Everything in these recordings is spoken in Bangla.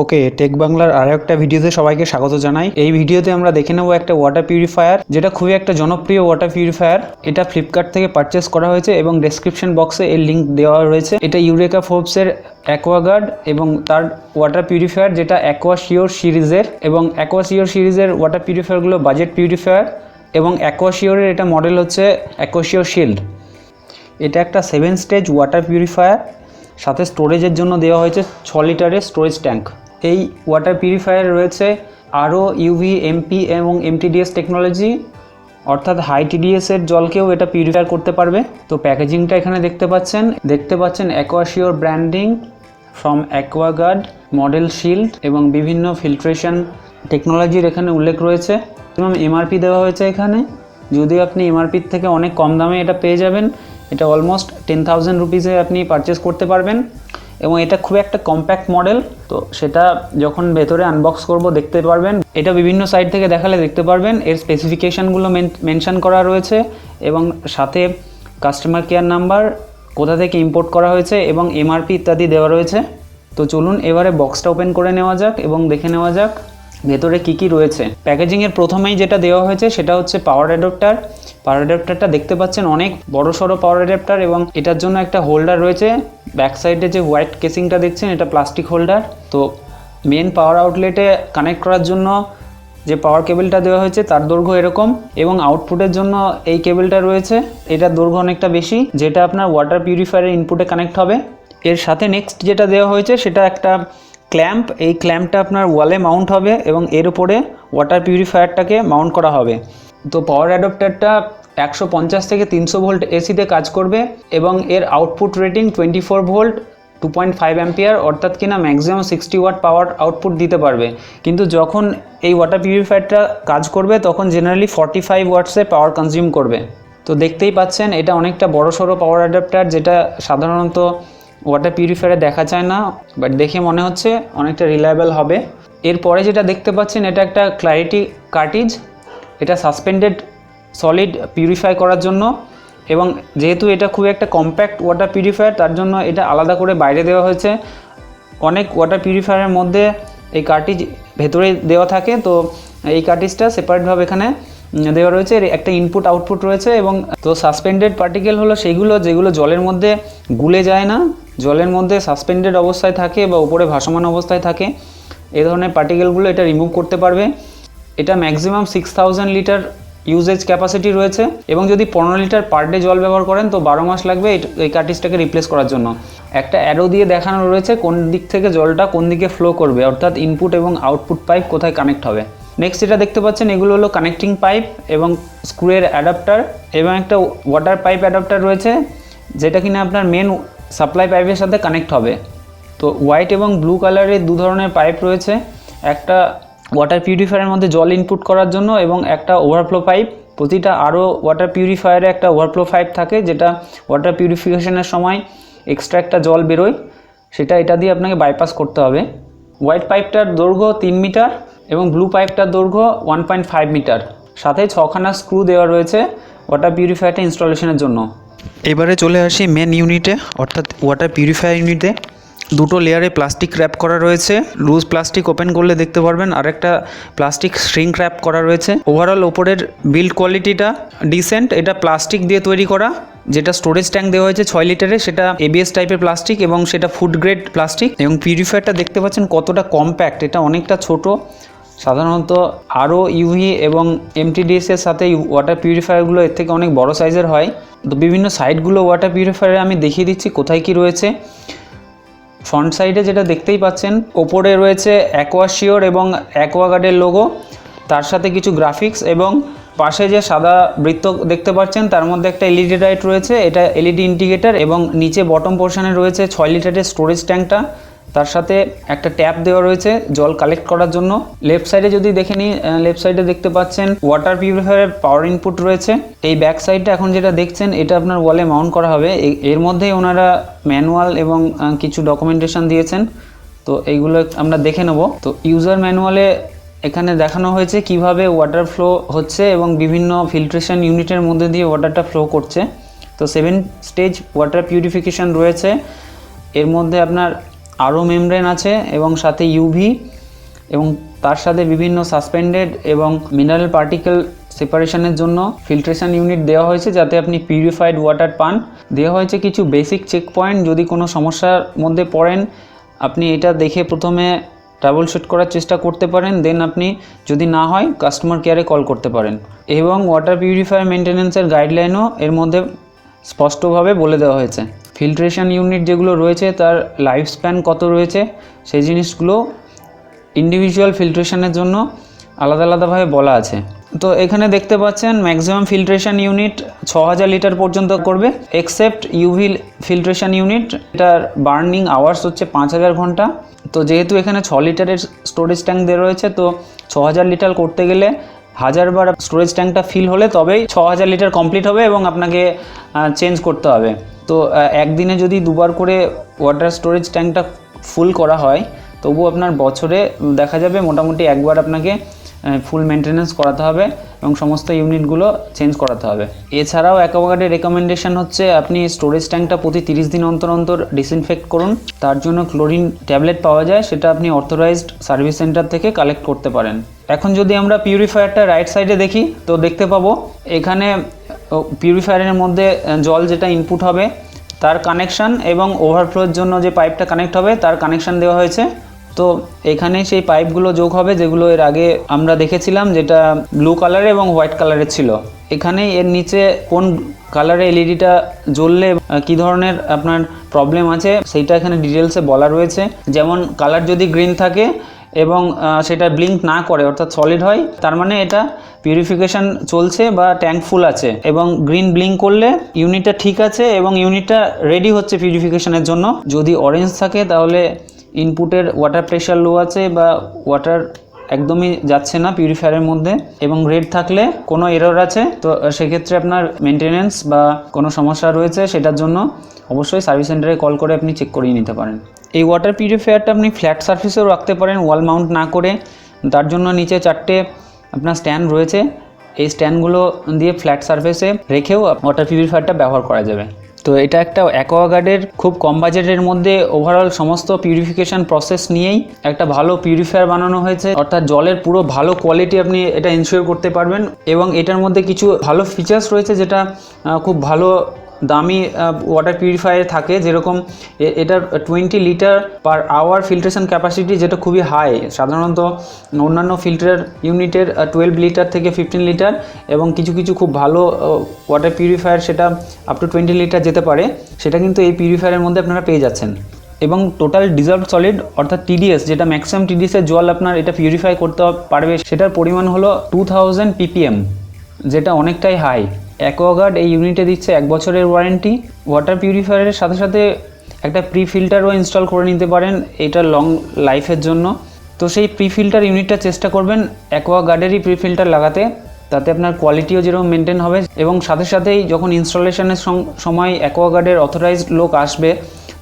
ওকে, টেক বাংলার আরও একটা ভিডিওতে সবাইকে স্বাগত জানাই। এই ভিডিওতে আমরা দেখে নেব একটা ওয়াটার পিউরিফায়ার, যেটা খুবই একটা জনপ্রিয় ওয়াটার পিউরিফায়ার। এটা ফ্লিপকার্ট থেকে পারচেস করা হয়েছে এবং ডেসক্রিপশন বক্সে এর লিঙ্ক দেওয়া রয়েছে। এটা ইউরেকা ফোর্বসের অ্যাকোয়াগার্ড এবং তার ওয়াটার পিউরিফায়ার, যেটা অ্যাকোয়াশিওর সিরিজের, এবং অ্যাকোয়াশিওর সিরিজের ওয়াটার পিউরিফায়ারগুলো বাজেট পিউরিফায়ার, এবং অ্যাকোয়াশিওরের এটা মডেল হচ্ছে অ্যাকোয়াশিওর শিল্ড। এটা একটা 7 স্টেজ ওয়াটার পিউরিফায়ার, সাথে স্টোরেজের জন্য দেওয়া হয়েছে 6 লিটারের স্টোরেজ ট্যাঙ্ক। এই ওয়াটার পিউরিফায়ার রয়েছে RO+UV+MP+ এবং MTDS টেকনোলজি, অর্থাৎ হাই TDS এর জলকেও এটা পিউরিফায়ার করতে পারবে। তো প্যাকেজিংটা এখানে দেখতে পাচ্ছেন Aquasure branding from Aquaguard model shield, এবং বিভিন্ন ফিল্ট্রেশন টেকনোলজির এখানে উল্লেখ রয়েছে। এবং MRP দেওয়া হয়েছে এখানে, যদিও আপনি MRP থেকে অনেক কম দামে এটা পেয়ে যাবেন। এটা অলমোস্ট 10,000 রুপিসে আপনি পারচেস করতে পারবেন, এবং এটা খুব একটা কম্প্যাক্ট মডেল। তো সেটা যখন ভেতরে আনবক্স করব দেখতে পারবেন। এটা বিভিন্ন সাইট থেকে দেখালে দেখতে পারবেন। এর স্পেসিফিকেশানগুলো মেনশন করা রয়েছে, এবং সাথে কাস্টমার কেয়ার নাম্বার, কোথা থেকে ইম্পোর্ট করা হয়েছে, এবং MRP ইত্যাদি দেওয়া রয়েছে। তো চলুন এবারে বক্সটা ওপেন করে নেওয়া যাক এবং দেখে নেওয়া যাক ভেতরে কি কি রয়েছে। প্যাকেজিংয়ের প্রথমেই যেটা দেওয়া হয়েছে সেটা হচ্ছে পাওয়ার অ্যাডাপ্টার। পাওয়ার অ্যাডাপ্টারটা দেখতে পাচ্ছেন অনেক বড় সড়ো পাওয়ার অ্যাডাপ্টার, এবং এটার জন্য একটা হোল্ডার রয়েছে। ব্যাক সাইডে যে হোয়াইট কেসিংটা দেখছেন এটা প্লাস্টিক হোল্ডার। তো মেন পাওয়ার আউটলেটে কানেক্ট করার জন্য যে পাওয়ার কেবলটা দেওয়া হয়েছে তার দৈর্ঘ্য এরকম, এবং আউটপুটের জন্য এই কেবলটা রয়েছে, এটার দৈর্ঘ্য অনেকটা বেশি, যেটা আপনার ওয়াটার পিউরিফায়ারের ইনপুটে কানেক্ট হবে। এর সাথে নেক্সট যেটা দেওয়া হয়েছে সেটা একটা ক্ল্যাম্প। এই ক্ল্যাম্পটা আপনার ওয়ালে মাউন্ট হবে এবং এর উপরে ওয়াটার পিউরিফায়ারটাকে মাউন্ট করা হবে। তো পাওয়ার অ্যাডাপ্টারটা 150 থেকে 300 ভোল্ট এসিতে কাজ করবে, এবং এর আউটপুট রেটিং 24 ভোল্ট 2.5 অ্যাম্পিয়ার, অর্থাৎ কিনা ম্যাক্সিমাম 60 ওয়াট পাওয়ার আউটপুট দিতে পারবে। কিন্তু যখন এই ওয়াটার পিউরিফায়ারটা কাজ করবে তখন জেনারেলি 45 ওয়াটসে পাওয়ার কনজিউম করবে। তো দেখতেই পাচ্ছেন এটা অনেকটা বড় সড়ো পাওয়ার অ্যাডাপ্টার, যেটা সাধারণত ওয়াটার পিউরিফায়ারে দেখা যায় না, বাট দেখে মনে হচ্ছে অনেকটা রিলায়েবল হবে। এরপরে যেটা দেখতে পাচ্ছেন এটা একটা ক্ল্যারিটি কার্টিজ। এটা সাসপেন্ডেড সলিড পিউরিফাই করার জন্য, এবং যেহেতু এটা খুব একটা কম্প্যাক্ট ওয়াটার পিউরিফায়ার তার জন্য এটা আলাদা করে বাইরে দেওয়া হয়েছে। অনেক ওয়াটার পিউরিফায়ারের মধ্যে এই কার্টিজ ভেতরে দেওয়া থাকে, তো এই কার্টিজটা সেপারেটভাবে এখানে দেওয়া রয়েছে। একটা ইনপুট আউটপুট রয়েছে, এবং তো সাসপেন্ডেড পার্টিকেল হলো সেইগুলো যেগুলো জলের মধ্যে গুলে যায় না, জলের মধ্যে সাসপেন্ডেড অবস্থায় থাকে বা উপরে ভাসমান অবস্থায় থাকে। এই ধরনের পার্টিকেলগুলো এটা রিমুভ করতে পারবে। এটা ম্যাক্সিমাম 6000 লিটার ইউজেজ ক্যাপাসিটি রয়েছে, এবং যদি 15 লিটার পার ডে জল ব্যবহার করেন তো 12 মাস লাগবে এই কার্টিজটাকে রিপ্লেস করার জন্য। একটা অ্যারো দিয়ে দেখানো রয়েছে কোন দিক থেকে জলটা কোন দিকে ফ্লো করবে, অর্থাৎ ইনপুট এবং আউটপুট পাইপ কোথায় কানেক্ট হবে। নেক্সট যেটা দেখতে পাচ্ছেন এগুলো হলো কানেক্টিং পাইপ এবং স্ক্রুয়ের অ্যাডাপ্টার, এবং একটা ওয়াটার পাইপ অ্যাডাপ্টার রয়েছে, যেটা কিনা আপনার মেন সাপ্লাই পাইপের সাথে কানেক্ট হবে। তো হোয়াইট এবং ব্লু কালারের দু ধরনের পাইপ রয়েছে, একটা ওয়াটার পিউরিফায়ারের মধ্যে জল ইনপুট করার জন্য, এবং একটা ওভারফ্লো পাইপ। প্রতিটা ওয়াটার পিউরিফায়ারে একটা ওভারফ্লো পাইপ থাকে, যেটা ওয়াটার পিউরিফিকেশনের সময় এক্সট্রা একটা জল বেরোয়, সেটা এটা দিয়ে আপনাকে বাইপাস করতে হবে। হোয়াইট পাইপটার দৈর্ঘ্য 3 মিটার এবং ব্লু পাইপটার দৈর্ঘ্য 1.5 মিটার। সাথে 6খানা স্ক্রু দেওয়া রয়েছে ওয়াটার পিউরিফায়ারটা ইনস্টলেশনের জন্য। এবারে চলে আসি মেন ইউনিটে, অর্থাৎ ওয়াটার পিউরিফায়ার ইউনিটে। দুটো লেয়ারে প্লাস্টিক র্যাপ করা রয়েছে। লুজ প্লাস্টিক ওপেন করলে দেখতে পারবেন আর একটা প্লাস্টিক শ্রিঙ্ক র্যাপ করা রয়েছে। ওভারঅল ওপরের বিল্ড কোয়ালিটিটা ডিসেন্ট। এটা প্লাস্টিক দিয়ে তৈরি করা। যেটা স্টোরেজ ট্যাঙ্ক দেওয়া হয়েছে 6 লিটারের, সেটা ABS টাইপের প্লাস্টিক, এবং সেটা ফুড গ্রেড প্লাস্টিক। এবং পিউরিফায়ারটা দেখতে পাচ্ছেন কতটা কম্প্যাক্ট, এটা অনেকটা ছোট। সাধারণত RO+UV এবং MTDS এর সাথে ওয়াটার পিউরিফায়ারগুলো এর থেকে অনেক বড় সাইজের হয়। তো বিভিন্ন সাইডগুলো ওয়াটার পিউরিফায়ারে আমি দেখিয়ে দিচ্ছি কোথায় কি রয়েছে। ফ্রন্ট সাইডে যেটা দেখতেই পাচ্ছেন, ওপরে রয়েছে অ্যাকোয়াশিওর এবং অ্যাকোয়াগার্ডের লোগো, তার সাথে কিছু গ্রাফিক্স, এবং পাশে যে সাদা বৃত্ত দেখতে পাচ্ছেন তার মধ্যে একটা LED লাইট রয়েছে, এটা LED ইন্ডিকেটর, এবং নিচে বটম পোর্শনে রয়েছে 6 লিটারের স্টোরেজ ট্যাঙ্কটা, তার সাথে একটা ট্যাপ দেওয়া রয়েছে জল কালেক্ট করার জন্য। লেফট সাইডে যদি দেখে নিই, লেফট সাইডে দেখতে পাচ্ছেন ওয়াটার পিউরিফায়ারের পাওয়ার ইনপুট রয়েছে। এই ব্যাক সাইডটা এখন যেটা দেখছেন এটা আপনার ওয়ালে মাউন্ট করা হবে। এর মধ্যেই ওনারা ম্যানুয়াল এবং কিছু ডকুমেন্টেশন দিয়েছেন, তো এইগুলো আমরা দেখে নেব। তো ইউজার ম্যানুয়ালে এখানে দেখানো হয়েছে কিভাবে ওয়াটার ফ্লো হচ্ছে এবং বিভিন্ন ফিল্ট্রেশন ইউনিটের মধ্যে দিয়ে ওয়াটারটা ফ্লো করছে। তো 7 স্টেজ ওয়াটার পিউরিফিকেশন রয়েছে। এর মধ্যে আপনার আরও মেমব্রেন আছে এবং সাথে ইউভি এবং তার সাথে বিভিন্ন সাসপেন্ডেড এবং মিনারেল পার্টিকেল সেপারেশনের জন্য ফিল্ট্রেশন ইউনিট দেওয়া হয়েছে যাতে আপনি পিউরিফাইড ওয়াটার পান। দেওয়া হয়েছে কিছু বেসিক চেক পয়েন্ট, যদি কোনো সমস্যার মধ্যে পড়েন আপনি এটা দেখে প্রথমে ট্রাবল শুট করার চেষ্টা করতে পারেন, দেন আপনি যদি না হয় কাস্টমার কেয়ারে কল করতে পারেন। এবং ওয়াটার পিউরিফায়ার মেনটেন্যান্সের গাইডলাইনও এর মধ্যে স্পষ্টভাবে বলে দেওয়া হয়েছে। ফিল্ট্রেশন ইউনিট যেগুলো রয়েছে তার লাইফ স্প্যান কত রয়েছে সেই জিনিসগুলো ইন্ডিভিজুয়াল ফিল্ট্রেশনের জন্য আলাদা আলাদাভাবে বলা আছে। তো এখানে দেখতে পাচ্ছেন ম্যাক্সিমাম ফিল্ট্রেশন ইউনিট 6000 লিটার পর্যন্ত করবে, এক্সেপ্ট ইউভি ফিল্ট্রেশন ইউনিট, এটার বার্নিং আওয়ার্স হচ্ছে 5000 ঘন্টা। তো যেহেতু এখানে 6 লিটারের স্টোরেজ ট্যাঙ্ক দেওয়া রয়েছে, তো 6000 লিটার করতে গেলে 1000 বার স্টোরেজ ট্যাঙ্কটা ফিল হলে তবেই 6000 লিটার কমপ্লিট হবে এবং আপনাকে চেঞ্জ করতে হবে। তো একদিনে যদি দুবার করে ওয়াটার স্টোরেজ ট্যাঙ্কটা ফুল করা হয় তবু আপনার বছরে দেখা যাবে মোটামুটি একবার আপনাকে ফুল মেনটেন্যান্স করাতে হবে এবং সমস্ত ইউনিটগুলো চেঞ্জ করাতে হবে। এছাড়াও অ্যাকোয়াগার্ডের রেকমেন্ডেশন হচ্ছে আপনি স্টোরেজ ট্যাঙ্কটা প্রতি 30 দিন অন্তর অন্তর ডিসইনফেক্ট করুন। তার জন্য ক্লোরিন ট্যাবলেট পাওয়া যায়, সেটা আপনি অথরাইজড সার্ভিস সেন্টার থেকে কালেক্ট করতে পারেন। এখন যদি আমরা পিউরিফায়ারটা রাইট সাইডে দেখি তো দেখতে পাবো এখানে পিউরিফায়ারের মধ্যে জল যেটা ইনপুট হবে তার কানেকশান এবং ওভারফ্লোর জন্য যে পাইপটা কানেক্ট হবে তার কানেকশান দেওয়া হয়েছে। তো এখানে সেই পাইপগুলো যোগ হবে যেগুলো এর আগে আমরা দেখেছিলাম, যেটা ব্লু কালারে এবং হোয়াইট কালারের ছিল। এখানে এর নিচে কোন কালারে এলইডিটা জ্বললে কী ধরনের আপনার প্রবলেম আছে সেইটা এখানে ডিটেলসে বলা রয়েছে। যেমন কালার যদি গ্রিন থাকে এবং সেটা ব্লিঙ্ক না করে অর্থাৎ সলিড হয়, তার মানে এটা পিউরিফিকেশান চলছে বা ট্যাঙ্ক ফুল আছে। এবং গ্রিন ব্লিঙ্ক করলে ইউনিটটা ঠিক আছে এবং ইউনিটটা রেডি হচ্ছে পিউরিফিকেশানের জন্য। যদি অরেঞ্জ থাকে তাহলে ইনপুটের ওয়াটার প্রেশার লো আছে বা ওয়াটার একদমই যাচ্ছে না পিউরিফায়ারের মধ্যে, এবং রেড থাকলে কোনো এরর আছে। তো সেক্ষেত্রে আপনার মেনটেনেন্স বা কোনো সমস্যা রয়েছে, সেটার জন্য অবশ্যই সার্ভিস সেন্টারে কল করে আপনি চেক করিয়ে নিতে পারেন। এই ওয়াটার পিউরিফায়ারটা আপনি ফ্ল্যাট সারফেসেও রাখতে পারেন ওয়াল মাউন্ট না করে। তার জন্য নিচে 4টে আপনার স্ট্যান্ড রয়েছে, এই স্ট্যান্ডগুলো দিয়ে ফ্ল্যাট সারফেসে রেখেও ওয়াটার পিউরিফায়ারটা ব্যবহার করা যাবে। তো এটা একটা অ্যাকোয়াগার্ডের খুব কম বাজেটের মধ্যে ওভারঅল সমস্ত পিউরিফিকেশান প্রসেস নিয়েই একটা ভালো পিউরিফায়ার বানানো হয়েছে, অর্থাৎ জলের পুরো ভালো কোয়ালিটি আপনি এটা এনশিওর করতে পারবেন। এবং এটার মধ্যে কিছু ভালো ফিচার্স রয়েছে যেটা খুব ভালো দামি ওয়াটার পিউরিফায়ার থাকে, যেরকম এটার 20 litre per hour filtration capacity, যেটা খুবই হাই। সাধারণত অন্যান্য ফিল্টার ইউনিটের 12 লিটার থেকে 15 লিটার এবং কিছু কিছু খুব ভালো ওয়াটার পিউরিফায়ার সেটা আপ টু 20 লিটার যেতে পারে, সেটা কিন্তু এই পিউরিফায়ারের মধ্যে আপনারা পেয়ে যাচ্ছেন। এবং টোটাল ডিজলভড সলিড অর্থাৎ টিডিএস, যেটা ম্যাক্সিমাম টিডিএসের জল আপনার এটা পিউরিফাই করতে পারবে, সেটার পরিমাণ হলো 2000 ppm, যেটা অনেকটাই হাই। অ্যাকোয়াগার্ড এই ইউনিটে দিচ্ছে 1 বছরের ওয়ারেন্টি। ওয়াটার পিউরিফায়ারের সাথে সাথে একটা প্রি ফিল্টারও ইনস্টল করে নিতে পারেন এটা লং লাইফের জন্য। তো সেই প্রি ফিল্টার ইউনিটটা চেষ্টা করবেন অ্যাকোয়াগার্ডেরই প্রি ফিল্টার লাগাতে, তাতে আপনার কোয়ালিটিও যেরকম মেনটেন হবে। এবং সাথে সাথেই যখন ইনস্টলেশনের সময় অ্যাকোয়াগার্ডের অথরাইজড লোক আসবে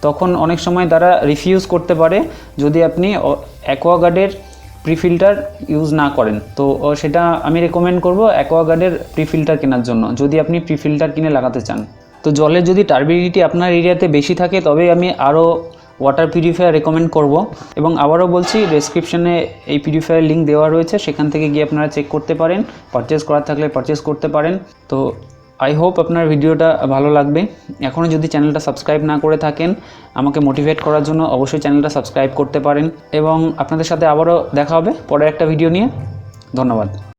তখন অনেক সময় তারা রিফিউজ করতে পারে যদি আপনি অ্যাকোয়াগার্ডের প্রি ফিল্টার ইউজ না করেন। তো সেটা আমি রেকমেন্ড করব অ্যাকোয়াগার্ডের প্রি ফিল্টার কেনার জন্য, যদি আপনি প্রি ফিল্টার কিনে লাগাতে চান। তো জলের যদি টার্বিডিটি আপনার এরিয়াতে বেশি থাকে তবে আমি আরও ওয়াটার পিউরিফায়ার রেকমেন্ড করব। এবং আবারও বলছি, ডেসক্রিপশনে এই পিউরিফায়ার লিঙ্ক দেওয়া রয়েছে, সেখান থেকে গিয়ে আপনারা চেক করতে পারেন, পারচেস করার থাকলে পারচেস করতে পারেন। তো আই হোপ আপনার ভিডিওটা ভালো লাগবে। এখনও যদি চ্যানেলটা সাবস্ক্রাইব না করে থাকেন, আমাকে মোটিভেট করার জন্য অবশ্যই চ্যানেলটা সাবস্ক্রাইব করতে পারেন। এবং আপনাদের সাথে আবারও দেখা হবে পরের একটা ভিডিও নিয়ে। ধন্যবাদ।